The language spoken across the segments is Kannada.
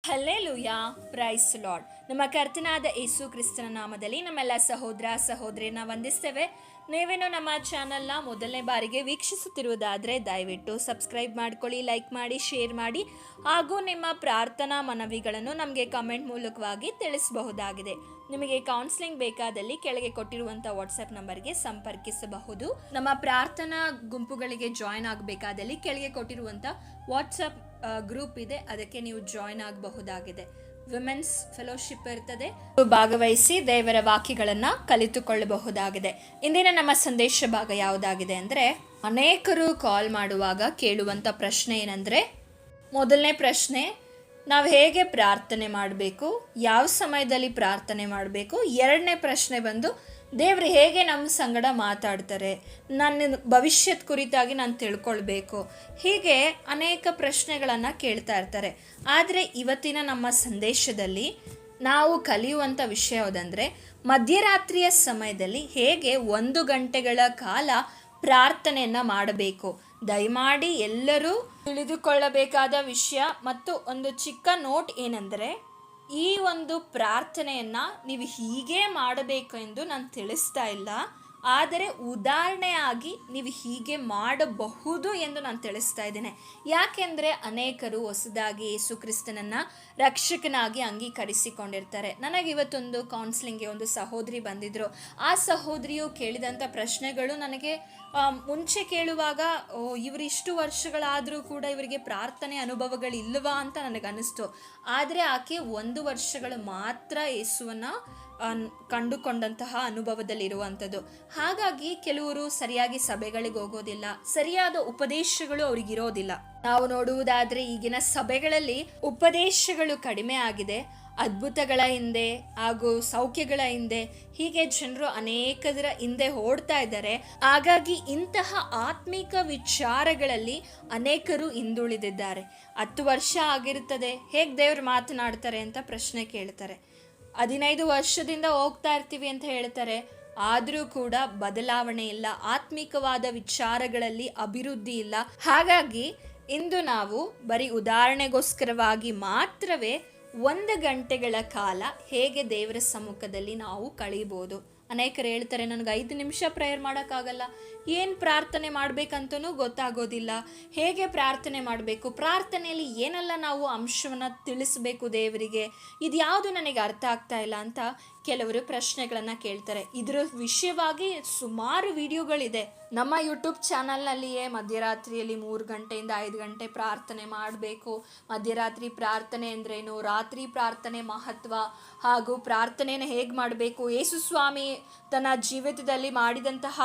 Hallelujah, price lord. ನಮ್ಮ ಕರ್ತನಾದ ಯೇಸು ಕ್ರಿಸ್ತನ ನಾಮದಲ್ಲಿ ನಮ್ಮೆಲ್ಲ ಸಹೋದರ ಸಹೋದರಿಯನ್ನ ವಂದಿಸ್ತೇವೆ. ನೀವೇನು ನಮ್ಮ ಚಾನಲ್ನ ಮೊದಲನೇ ಬಾರಿಗೆ ವೀಕ್ಷಿಸುತ್ತಿರುವುದಾದರೆ ದಯವಿಟ್ಟು ಸಬ್ಸ್ಕ್ರೈಬ್ ಮಾಡ್ಕೊಳ್ಳಿ, ಲೈಕ್ ಮಾಡಿ, ಶೇರ್ ಮಾಡಿ, ಹಾಗೂ ನಿಮ್ಮ ಪ್ರಾರ್ಥನಾ ಮನವಿಗಳನ್ನು ನಮಗೆ ಕಮೆಂಟ್ ಮೂಲಕವಾಗಿ ತಿಳಿಸಬಹುದಾಗಿದೆ. ನಿಮಗೆ ಕೌನ್ಸಿಲಿಂಗ್ ಬೇಕಾದಲ್ಲಿ ಕೆಳಗೆ ಕೊಟ್ಟಿರುವಂಥ ವಾಟ್ಸಪ್ ನಂಬರ್ಗೆ ಸಂಪರ್ಕಿಸಬಹುದು. ನಮ್ಮ ಪ್ರಾರ್ಥನಾ ಗುಂಪುಗಳಿಗೆ ಜಾಯ್ನ್ ಆಗಬೇಕಾದಲ್ಲಿ ಕೆಳಗೆ ಕೊಟ್ಟಿರುವಂಥ ವಾಟ್ಸಪ್ ಗ್ರೂಪ್ ಇದೆ, ಅದಕ್ಕೆ ನೀವು ಜಾಯ್ನ್ ಆಗಬಹುದಾಗಿದೆ. ವಿಮೆನ್ಸ್ ಫೆಲೋಶಿಪ್ ಇರ್ತದೆ, ಭಾಗವಹಿಸಿ ದೇವರ ವಾಕ್ಯಗಳನ್ನು ಕಲಿತುಕೊಳ್ಳಬಹುದಾಗಿದೆ. ಇಂದಿನ ನಮ್ಮ ಸಂದೇಶ ಭಾಗ ಯಾವುದಾಗಿದೆ ಅಂದರೆ, ಅನೇಕರು ಕಾಲ್ ಮಾಡುವಾಗ ಕೇಳುವಂಥ ಪ್ರಶ್ನೆ ಏನಂದರೆ, ಮೊದಲನೇ ಪ್ರಶ್ನೆ, ನಾವು ಹೇಗೆ ಪ್ರಾರ್ಥನೆ ಮಾಡಬೇಕು, ಯಾವ ಸಮಯದಲ್ಲಿ ಪ್ರಾರ್ಥನೆ ಮಾಡಬೇಕು. ಎರಡನೇ ಪ್ರಶ್ನೆ ಬಂದು, ದೇವರು ಹೇಗೆ ನಮ್ಮ ಸಂಗಡ ಮಾತಾಡ್ತಾರೆ, ನನ್ನ ಭವಿಷ್ಯದ ಕುರಿತಾಗಿ ನಾನು ತಿಳ್ಕೊಳ್ಬೇಕು. ಹೀಗೆ ಅನೇಕ ಪ್ರಶ್ನೆಗಳನ್ನು ಕೇಳ್ತಾ ಇರ್ತಾರೆ. ಆದರೆ ಇವತ್ತಿನ ನಮ್ಮ ಸಂದೇಶದಲ್ಲಿ ನಾವು ಕಲಿಯುವಂಥ ವಿಷಯ ಯಾವುದಂದರೆ, ಮಧ್ಯರಾತ್ರಿಯ ಸಮಯದಲ್ಲಿ ಹೇಗೆ 1 ಗಂಟೆಗಳ ಕಾಲ ಪ್ರಾರ್ಥನೆಯನ್ನು ಮಾಡಬೇಕು. ದಯಮಾಡಿ ಎಲ್ಲರೂ ತಿಳಿದುಕೊಳ್ಳಬೇಕಾದ ವಿಷಯ ಮತ್ತು ಒಂದು ಚಿಕ್ಕ ನೋಟ್ ಏನೆಂದರೆ, ಈ ಒಂದು ಪ್ರಾರ್ಥನೆಯನ್ನು ನೀವು ಹೀಗೆ ಮಾಡಬೇಕು ಎಂದು ನಾನು ತಿಳಿಸ್ತಾ ಇಲ್ಲ, ಆದರೆ ಉದಾಹರಣೆಯಾಗಿ ನೀವು ಹೀಗೆ ಮಾಡಬಹುದು ಎಂದು ನಾನು ತಿಳಿಸ್ತಾ ಇದ್ದೇನೆ. ಯಾಕೆಂದರೆ ಅನೇಕರು ಹೊಸದಾಗಿ ಯೇಸು ಕ್ರಿಸ್ತನನ್ನು ರಕ್ಷಕನಾಗಿ ಅಂಗೀಕರಿಸಿಕೊಂಡಿರ್ತಾರೆ. ನನಗೆ ಇವತ್ತೊಂದು ಕೌನ್ಸಿಲಿಂಗ್ಗೆ ಒಂದು ಸಹೋದರಿ ಬಂದಿದ್ದರು. ಆ ಸಹೋದರಿಯು ಕೇಳಿದಂಥ ಪ್ರಶ್ನೆಗಳು ನನಗೆ ಮುಂಚೆ ಕೇಳುವಾಗ ಇವರು ಇಷ್ಟು ವರ್ಷಗಳಾದರೂ ಕೂಡ ಇವರಿಗೆ ಪ್ರಾರ್ಥನೆ ಅನುಭವಗಳಿಲ್ಲವಾ ಅಂತ ನನಗನ್ನಿಸ್ತು. ಆದರೆ ಆಕೆ 1 ವರ್ಷಗಳು ಮಾತ್ರ ಯೇಸುವನ್ನು ಕಂಡುಕೊಂಡಂತಹ ಅನುಭವದಲ್ಲಿರುವಂಥದ್ದು. ಹಾಗಾಗಿ ಕೆಲವರು ಸರಿಯಾಗಿ ಸಭೆಗಳಿಗೆ ಹೋಗೋದಿಲ್ಲ, ಸರಿಯಾದ ಉಪದೇಶಗಳು ಅವ್ರಿಗಿರೋದಿಲ್ಲ. ನಾವು ನೋಡುವುದಾದರೆ ಈಗಿನ ಸಭೆಗಳಲ್ಲಿ ಉಪದೇಶಗಳು ಕಡಿಮೆ ಆಗಿದೆ. ಅದ್ಭುತಗಳ ಹಿಂದೆ ಹಾಗೂ ಸೌಖ್ಯಗಳ ಹಿಂದೆ ಹೀಗೆ ಜನರು ಅನೇಕದರ ಹಿಂದೆ ಓಡ್ತಾ ಇದ್ದಾರೆ. ಹಾಗಾಗಿ ಇಂತಹ ಆತ್ಮಿಕ ವಿಚಾರಗಳಲ್ಲಿ ಅನೇಕರು ಹಿಂದುಳಿದಿದ್ದಾರೆ. 10 ವರ್ಷ ಆಗಿರುತ್ತದೆ, ಹೇಗೆ ದೇವರು ಮಾತನಾಡ್ತಾರೆ ಅಂತ ಪ್ರಶ್ನೆ ಕೇಳ್ತಾರೆ. 15 ವರ್ಷದಿಂದ ಹೋಗ್ತಾ ಇರ್ತೀವಿ ಅಂತ ಹೇಳ್ತಾರೆ, ಆದರೂ ಕೂಡ ಬದಲಾವಣೆ ಇಲ್ಲ, ಆತ್ಮಿಕವಾದ ವಿಚಾರಗಳಲ್ಲಿ ಅಭಿವೃದ್ಧಿ ಇಲ್ಲ. ಹಾಗಾಗಿ ಇಂದು ನಾವು ಬರೀ ಉದಾಹರಣೆಗೋಸ್ಕರವಾಗಿ ಮಾತ್ರವೇ 1 ಗಂಟೆಗಳ ಕಾಲ ಹೇಗೆ ದೇವರ ಸಮ್ಮುಖದಲ್ಲಿ ನಾವು ಕಳೀಬೋದು. ಅನೇಕರು ಹೇಳ್ತಾರೆ, ನನಗೆ 5 ನಿಮಿಷ ಪ್ರೇಯರ್ ಮಾಡೋಕ್ಕಾಗಲ್ಲ, ಏನು ಪ್ರಾರ್ಥನೆ ಮಾಡಬೇಕಂತನೂ ಗೊತ್ತಾಗೋದಿಲ್ಲ, ಹೇಗೆ ಪ್ರಾರ್ಥನೆ ಮಾಡಬೇಕು, ಪ್ರಾರ್ಥನೆಯಲ್ಲಿ ಏನೆಲ್ಲ ನಾವು ಅಂಶವನ್ನು ತಿಳಿಸಬೇಕು ದೇವರಿಗೆ, ಇದು ಯಾವುದು ನನಗೆ ಅರ್ಥ ಆಗ್ತಾ ಇಲ್ಲ ಅಂತ ಕೆಲವರು ಪ್ರಶ್ನೆಗಳನ್ನು ಕೇಳ್ತಾರೆ. ಇದರ ವಿಷಯವಾಗಿ ಸುಮಾರು ವಿಡಿಯೋಗಳಿದೆ ನಮ್ಮ ಯೂಟ್ಯೂಬ್ ಚಾನಲ್ನಲ್ಲಿಯೇ. ಮಧ್ಯರಾತ್ರಿಯಲ್ಲಿ 3 ಗಂಟೆಯಿಂದ 5 ಗಂಟೆ ಪ್ರಾರ್ಥನೆ ಮಾಡಬೇಕು, ಮಧ್ಯರಾತ್ರಿ ಪ್ರಾರ್ಥನೆ ಅಂದ್ರೇನು, ರಾತ್ರಿ ಪ್ರಾರ್ಥನೆ ಮಹತ್ವ, ಹಾಗೂ ಪ್ರಾರ್ಥನೆಯನ್ನು ಹೇಗೆ ಮಾಡಬೇಕು, ಯೇಸು ಸ್ವಾಮಿ ತನ್ನ ಜೀವಿತದಲ್ಲಿ ಮಾಡಿದಂತಹ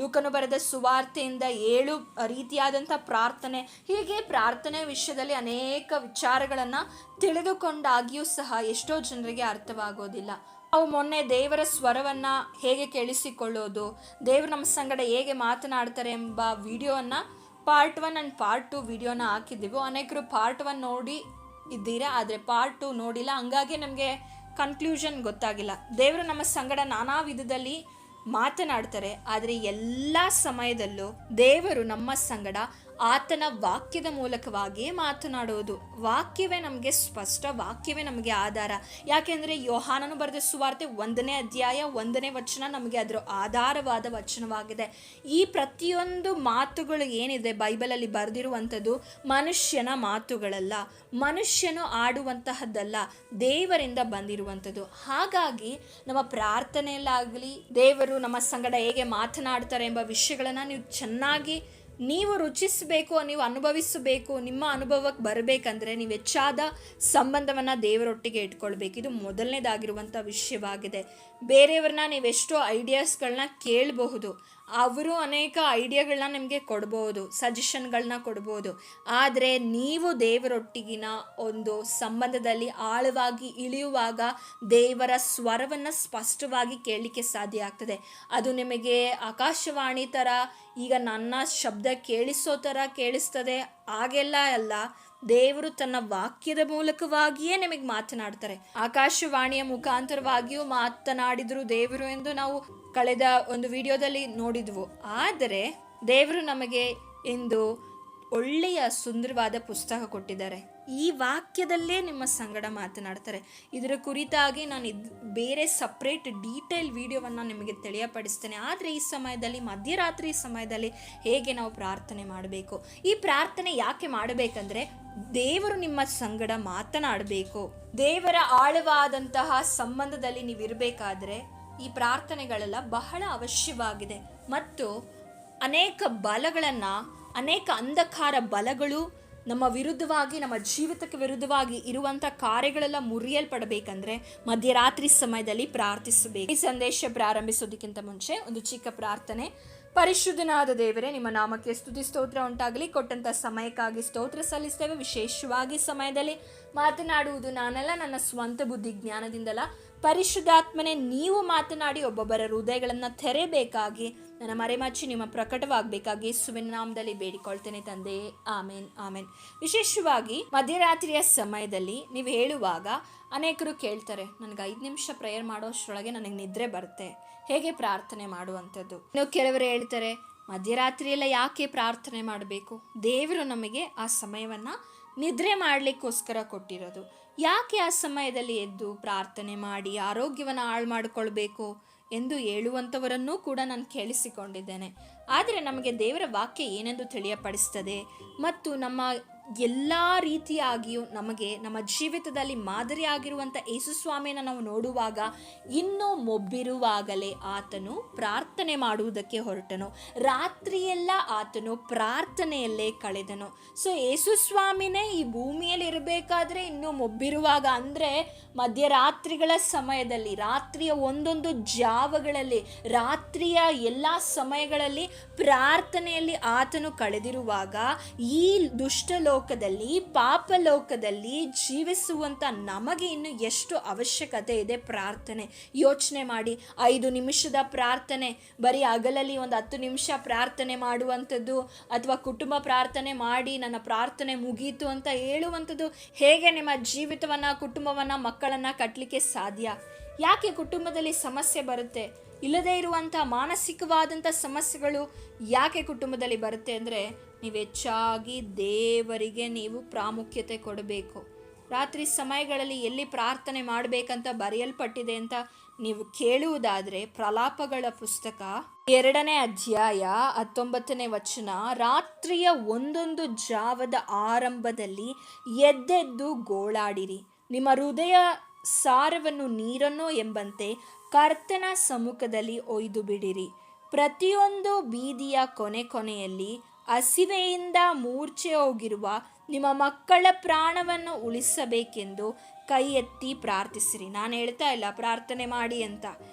ಲೂಕನು ಬರೆದ ಸುವಾರ್ತೆಯಿಂದ 7 ರೀತಿಯಾದಂಥ ಪ್ರಾರ್ಥನೆ, ಹೀಗೆ ಪ್ರಾರ್ಥನೆ ವಿಷಯದಲ್ಲಿ ಅನೇಕ ವಿಚಾರಗಳನ್ನು ತಿಳಿದುಕೊಂಡಾಗಿಯೂ ಸಹ ಎಷ್ಟೋ ಜನರಿಗೆ ಅರ್ಥವಾಗೋದಿಲ್ಲ. ನಾವು ಮೊನ್ನೆ ದೇವರ ಸ್ವರವನ್ನು ಹೇಗೆ ಕೇಳಿಸಿಕೊಳ್ಳೋದು, ದೇವರು ನಮ್ಮ ಸಂಗಡ ಹೇಗೆ ಮಾತನಾಡ್ತಾರೆ ಎಂಬ ವಿಡಿಯೋವನ್ನು ಪಾರ್ಟ್ 1 ಆ್ಯಂಡ್ ಪಾರ್ಟ್ 2 ವಿಡಿಯೋನ ಹಾಕಿದ್ದೀವಿ. ಅನೇಕರು ಪಾರ್ಟ್ 1 ನೋಡಿ ಇದ್ದೀರಾ, ಆದರೆ ಪಾರ್ಟ್ 2 ನೋಡಿಲ್ಲ. ಹಂಗಾಗಿ ನಮಗೆ ಕನ್ಕ್ಲೂಷನ್ ಗೊತ್ತಾಗಿಲ್ಲ. ದೇವರು ನಮ್ಮ ಸಂಗಡ ನಾನಾ ವಿಧದಲ್ಲಿ ಮಾತನಾಡ್ತಾರೆ, ಆದರೆ ಎಲ್ಲ ಸಮಯದಲ್ಲೂ ದೇವರು ನಮ್ಮ ಸಂಗಡ ಆತನ ವಾಕ್ಯದ ಮೂಲಕವಾಗಿಯೇ ಮಾತನಾಡುವುದು. ವಾಕ್ಯವೇ ನಮಗೆ ಸ್ಪಷ್ಟ, ವಾಕ್ಯವೇ ನಮಗೆ ಆಧಾರ. ಯಾಕೆಂದರೆ ಯೋಹಾನನು ಬರೆದ ಸುವಾರ್ತೆ 1ನೇ ಅಧ್ಯಾಯ 1ನೇ ವಚನ ನಮಗೆ ಅದರ ಆಧಾರವಾದ ವಚನವಾಗಿದೆ. ಈ ಪ್ರತಿಯೊಂದು ಮಾತುಗಳು ಏನಿದೆ ಬೈಬಲಲ್ಲಿ ಬರೆದಿರುವಂಥದ್ದು ಮನುಷ್ಯನ ಮಾತುಗಳಲ್ಲ, ಮನುಷ್ಯನು ಆಡುವಂತಹದ್ದಲ್ಲ, ದೇವರಿಂದ ಬಂದಿರುವಂಥದ್ದು. ಹಾಗಾಗಿ ನಮ್ಮ ಪ್ರಾರ್ಥನೆಯಲ್ಲಾಗಲಿ ದೇವರು ನಮ್ಮ ಸಂಗಡ ಹೇಗೆ ಮಾತನಾಡ್ತಾರೆ ಎಂಬ ವಿಷಯಗಳನ್ನು ನೀವು ರುಚಿಸಬೇಕು, ನೀವು ಅನುಭವಿಸಬೇಕು. ನಿಮ್ಮ ಅನುಭವಕ್ಕೆ ಬರಬೇಕಂದ್ರೆ ನೀವು ಹೆಚ್ಚಾದ ಸಂಬಂಧವನ್ನು ದೇವರೊಟ್ಟಿಗೆ ಇಟ್ಕೊಳ್ಬೇಕು. ಇದು ಮೊದಲನೇದಾಗಿರುವಂಥ ವಿಷಯವಾಗಿದೆ. ಬೇರೆಯವ್ರನ್ನ ನೀವೆಷ್ಟೋ ಐಡಿಯಾಸ್ಗಳನ್ನ ಕೇಳಬಹುದು, ಅವರು ಅನೇಕ ಐಡಿಯಾಗಳನ್ನ ನಿಮಗೆ ಕೊಡ್ಬೋದು, ಸಜೆಷನ್ಗಳನ್ನ ಕೊಡ್ಬೋದು. ಆದರೆ ನೀವು ದೇವರೊಟ್ಟಿಗಿನ ಒಂದು ಸಂಬಂಧದಲ್ಲಿ ಆಳವಾಗಿ ಇಳಿಯುವಾಗ ದೇವರ ಸ್ವರವನ್ನು ಸ್ಪಷ್ಟವಾಗಿ ಕೇಳಲಿಕ್ಕೆ ಸಾಧ್ಯ ಆಗ್ತದೆ. ಅದು ನಿಮಗೆ ಆಕಾಶವಾಣಿ ಥರ ಈಗ ನನ್ನ ಶಬ್ದ ಕೇಳಿಸೋ ಥರ ಕೇಳಿಸ್ತದೆ ಹಾಗೆಲ್ಲ ಅಲ್ಲ. ದೇವರು ತನ್ನ ವಾಕ್ಯದ ಮೂಲಕವಾಗಿಯೇ ನಿಮಗೆ ಮಾತನಾಡ್ತಾರೆ. ಆಕಾಶವಾಣಿಯ ಮುಖಾಂತರವಾಗಿಯೂ ಮಾತನಾಡಿದ್ರು ದೇವರು ಎಂದು ನಾವು ಕಳೆದ ಒಂದು ವಿಡಿಯೋದಲ್ಲಿ ನೋಡಿದ್ವು. ಆದರೆ ದೇವರು ನಮಗೆ ಇಂದು ಒಳ್ಳೆಯ ಸುಂದರವಾದ ಪುಸ್ತಕ ಕೊಟ್ಟಿದ್ದಾರೆ. ಈ ವಾಕ್ಯದಲ್ಲೇ ನಿಮ್ಮ ಸಂಗಡ ಮಾತನಾಡ್ತಾರೆ. ಇದರ ಕುರಿತಾಗಿ ನಾನು ಬೇರೆ ಸಪ್ರೇಟ್ ಡೀಟೇಲ್ ವಿಡಿಯೋವನ್ನು ನಿಮಗೆ ತಿಳಿಯಪಡಿಸ್ತೇನೆ. ಆದರೆ ಈ ಸಮಯದಲ್ಲಿ, ಮಧ್ಯರಾತ್ರಿ ಸಮಯದಲ್ಲಿ ಹೇಗೆ ನಾವು ಪ್ರಾರ್ಥನೆ ಮಾಡಬೇಕು, ಈ ಪ್ರಾರ್ಥನೆ ಯಾಕೆ ಮಾಡಬೇಕಂದ್ರೆ ದೇವರು ನಿಮ್ಮ ಸಂಗಡ ಮಾತನಾಡಬೇಕು. ದೇವರ ಆಳವಾದಂತಹ ಸಂಬಂಧದಲ್ಲಿ ನೀವಿರಬೇಕಾದ್ರೆ ಈ ಪ್ರಾರ್ಥನೆಗಳೆಲ್ಲ ಬಹಳ ಅವಶ್ಯವಾಗಿದೆ. ಮತ್ತು ಅನೇಕ ಬಲಗಳನ್ನು, ಅನೇಕ ಅಂಧಕಾರ ಬಲಗಳು ನಮ್ಮ ವಿರುದ್ಧವಾಗಿ, ನಮ್ಮ ಜೀವಿತಕ್ಕೆ ವಿರುದ್ಧವಾಗಿ ಇರುವಂಥ ಕಾರ್ಯಗಳೆಲ್ಲ ಮುರಿಯಲ್ಪಡಬೇಕಂದ್ರೆ ಮಧ್ಯರಾತ್ರಿ ಸಮಯದಲ್ಲಿ ಪ್ರಾರ್ಥಿಸಬೇಕು. ಈ ಸಂದೇಶ ಪ್ರಾರಂಭಿಸೋದಕ್ಕಿಂತ ಮುಂಚೆ ಒಂದು ಚಿಕ್ಕ ಪ್ರಾರ್ಥನೆ. ಪರಿಶುದ್ಧನಾದ ದೇವರೇ, ನಿಮ್ಮ ನಾಮಕ್ಕೆ ಸ್ತುತಿ ಸ್ತೋತ್ರ ಉಂಟಾಗಲಿ. ಕೊಟ್ಟಂಥ ಸಮಯಕ್ಕಾಗಿ ಸ್ತೋತ್ರ ಸಲ್ಲಿಸ್ತೇವೆ. ವಿಶೇಷವಾಗಿ ಸಮಯದಲ್ಲಿ ಮಾತನಾಡುವುದು ನಾನಲ್ಲ, ನನ್ನ ಸ್ವಂತ ಬುದ್ಧಿ ಜ್ಞಾನದಿಂದಲ್ಲ, ಪರಿಶುದ್ಧಾತ್ಮನೆ ನೀವು ಮಾತನಾಡಿ ಒಬ್ಬೊಬ್ಬರ ಹೃದಯಗಳನ್ನು ತೆರೆಬೇಕಾಗಿ, ನನ್ನ ಮರೆಮಚ್ಚಿ ನಿಮ್ಮ ಪ್ರಕಟವಾಗಬೇಕಾಗಿ ಯೇಸುವಿನ ನಾಮದಲ್ಲಿ ಬೇಡಿಕೊಳ್ತೇನೆ ತಂದೆಯೇ, ಆಮೇನ್ ಆಮೇನ್. ವಿಶೇಷವಾಗಿ ಮಧ್ಯರಾತ್ರಿಯ ಸಮಯದಲ್ಲಿ ನೀವು ಹೇಳುವಾಗ ಅನೇಕರು ಕೇಳ್ತಾರೆ, ನನಗೆ 5 ನಿಮಿಷ ಪ್ರೇಯರ್ ಮಾಡೋಷ್ಟರೊಳಗೆ ನನಗೆ ನಿದ್ರೆ ಬರುತ್ತೆ, ಹೇಗೆ ಪ್ರಾರ್ಥನೆ ಮಾಡುವಂಥದ್ದು? ಇನ್ನು ಕೆಲವರು ಹೇಳ್ತಾರೆ, ಮಧ್ಯರಾತ್ರಿಯೆಲ್ಲ ಯಾಕೆ ಪ್ರಾರ್ಥನೆ ಮಾಡಬೇಕು? ದೇವರು ನಮಗೆ ಆ ಸಮಯವನ್ನು ನಿದ್ರೆ ಮಾಡಲಿಕ್ಕೋಸ್ಕರ ಕೊಟ್ಟಿರೋದು. ಯಾಕೆ ಆ ಸಮಯದಲ್ಲಿ ಎದ್ದು ಪ್ರಾರ್ಥನೆ ಮಾಡಿ ಆರೋಗ್ಯವನ್ನು ಹಾಳು ಮಾಡಿಕೊಳ್ಬೇಕು ಎಂದು ಹೇಳುವಂಥವರನ್ನೂ ಕೂಡ ನಾನು ಕೇಳಿಸಿಕೊಂಡಿದ್ದೇನೆ. ಆದರೆ ನಮಗೆ ದೇವರ ವಾಕ್ಯ ಏನೆಂದು ತಿಳಿಯಪಡಿಸ್ತದೆ ಮತ್ತು ನಮ್ಮ ಎಲ್ಲ ರೀತಿಯಾಗಿಯೂ ನಮಗೆ ನಮ್ಮ ಜೀವಿತದಲ್ಲಿ ಮಾದರಿಯಾಗಿರುವಂಥ ಯೇಸು ಸ್ವಾಮಿಯನ್ನು ನಾವು ನೋಡುವಾಗ, ಇನ್ನೂ ಮೊಬ್ಬಿರುವಾಗಲೇ ಆತನು ಪ್ರಾರ್ಥನೆ ಮಾಡುವುದಕ್ಕೆ ಹೊರಟನು. ರಾತ್ರಿಯೆಲ್ಲ ಆತನು ಪ್ರಾರ್ಥನೆಯಲ್ಲೇ ಕಳೆದನು. ಸೊ ಯೇಸು ಸ್ವಾಮಿನೇ ಈ ಭೂಮಿಯಲ್ಲಿ ಇರಬೇಕಾದ್ರೆ ಇನ್ನೂ ಮೊಬ್ಬಿರುವಾಗ, ಅಂದರೆ ಮಧ್ಯರಾತ್ರಿಗಳ ಸಮಯದಲ್ಲಿ, ರಾತ್ರಿಯ ಒಂದೊಂದು ಜಾವಗಳಲ್ಲಿ, ರಾತ್ರಿಯ ಎಲ್ಲ ಸಮಯಗಳಲ್ಲಿ ಪ್ರಾರ್ಥನೆಯಲ್ಲಿ ಆತನು ಕಳೆದಿರುವಾಗ, ಈ ದುಷ್ಟ ಲೋಕದಲ್ಲಿ, ಪಾಪ ಲೋಕದಲ್ಲಿ ಜೀವಿಸುವಂಥ ನಮಗೆ ಇನ್ನು ಎಷ್ಟು ಅವಶ್ಯಕತೆ ಇದೆ ಪ್ರಾರ್ಥನೆ. ಯೋಚನೆ ಮಾಡಿ, 5 ನಿಮಿಷದ ಪ್ರಾರ್ಥನೆ, ಬರೀ ಹಗಲಲ್ಲಿ ಒಂದು 10 ನಿಮಿಷ ಪ್ರಾರ್ಥನೆ ಮಾಡುವಂಥದ್ದು, ಅಥವಾ ಕುಟುಂಬ ಪ್ರಾರ್ಥನೆ ಮಾಡಿ ನನ್ನ ಪ್ರಾರ್ಥನೆ ಮುಗೀತು ಅಂತ ಹೇಳುವಂಥದ್ದು, ಹೇಗೆ ನಿಮ್ಮ ಜೀವಿತವನ್ನು, ಕುಟುಂಬವನ್ನು, ಮಕ್ಕಳನ್ನು ಕಟ್ಟಲಿಕ್ಕೆ ಸಾಧ್ಯ? ಯಾಕೆ ಕುಟುಂಬದಲ್ಲಿ ಸಮಸ್ಯೆ ಬರುತ್ತೆ? ಇಲ್ಲದೇ ಇರುವಂಥ ಮಾನಸಿಕವಾದಂಥ ಸಮಸ್ಯೆಗಳು ಯಾಕೆ ಕುಟುಂಬದಲ್ಲಿ ಬರುತ್ತೆ ಅಂದರೆ, ನೀವು ಹೆಚ್ಚಾಗಿ ದೇವರಿಗೆ ನೀವು ಪ್ರಾಮುಖ್ಯತೆ ಕೊಡಬೇಕು. ರಾತ್ರಿ ಸಮಯಗಳಲ್ಲಿ ಎಲ್ಲಿ ಪ್ರಾರ್ಥನೆ ಮಾಡಬೇಕಂತ ಬರೆಯಲ್ಪಟ್ಟಿದೆ ಅಂತ ನೀವು ಕೇಳುವುದಾದರೆ, ಪ್ರಲಾಪಗಳ ಪುಸ್ತಕ 2ನೇ ಅಧ್ಯಾಯ 19ನೇ ವಚನ, ರಾತ್ರಿಯ ಒಂದೊಂದು ಜಾವದ ಆರಂಭದಲ್ಲಿ ಎದ್ದೆದ್ದು ಗೋಳಾಡಿರಿ, ನಿಮ್ಮ ಹೃದಯ ಸಾರವನ್ನು ನೀರನ್ನೋ ಎಂಬಂತೆ ಕರ್ತನ ಸಮ್ಮುಖದಲ್ಲಿ ಒಯ್ದು ಬಿಡಿರಿ. ಪ್ರತಿಯೊಂದು ಬೀದಿಯ ಕೊನೆಯಲ್ಲಿ ಹಸಿವೆಯಿಂದ ಮೂರ್ಛೆ ಹೋಗಿರುವ ನಿಮ್ಮ ಮಕ್ಕಳ ಪ್ರಾಣವನ್ನು ಉಳಿಸಬೇಕೆಂದು ಕೈ ಎತ್ತಿ ಪ್ರಾರ್ಥಿಸಿರಿ. ನಾನು ಹೇಳ್ತಾ ಇಲ್ಲ ಪ್ರಾರ್ಥನೆ ಮಾಡಿ ಅಂತ,